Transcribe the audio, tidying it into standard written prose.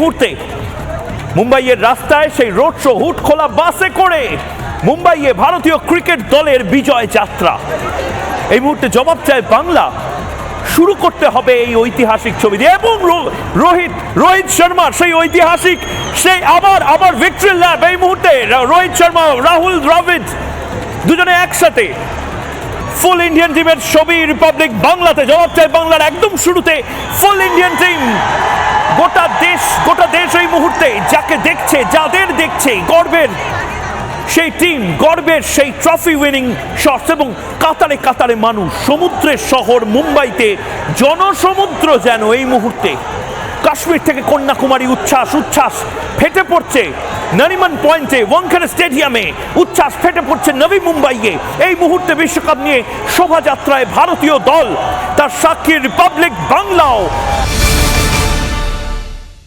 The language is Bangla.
মুহূর্তে মুম্বাইয়ের রাস্তায় সেই রোড শো, হুড খোলা বাসে করে মুম্বাইয়ে ভারতীয় ক্রিকেট দলের বিজয় যাত্রা। এই মুহূর্তে জবাব চায় বাংলা। শুরু করতে হবে এই ঐতিহাসিক ছবি দিয়ে, এবং রোহিত শর্মা সেই ঐতিহাসিক, সেই আবার ভিক্টরি ল্যাব। এই মুহূর্তে রোহিত শর্মা, রাহুল দ্রাবিড় দুজনে একসাথে ফুল ইন্ডিয়ান টিমের ছবি রিপাবলিক বাংলাতে। জবাব চায় বাংলার একদম শুরুতে ফুল ইন্ডিয়ান টিম। গোটা দেশ এই মুহূর্তে যাকে দেখছে, যাদের দেখছে, গর্বের সেই টিম, গর্বের সেই ট্রফি উইনিং শটস, এবং কাতারে কাতারে মানুষ। সমুদ্রের শহর মুম্বাইতে জনসমুদ্র যেন এই মুহূর্তে। কাশ্মীর থেকে কন্যাকুমারী উচ্ছ্বাস ফেটে পড়ছে নরিমন পয়েন্টে, ওয়াংখেড়ে স্টেডিয়ামে উচ্ছ্বাস ফেটে পড়ছে নবী মুম্বাইয়ে। এই মুহূর্তে বিশ্বকাপ নিয়ে শোভাযাত্রায় ভারতীয় দল, তার সাক্ষী রিপাবলিক বাংলাও।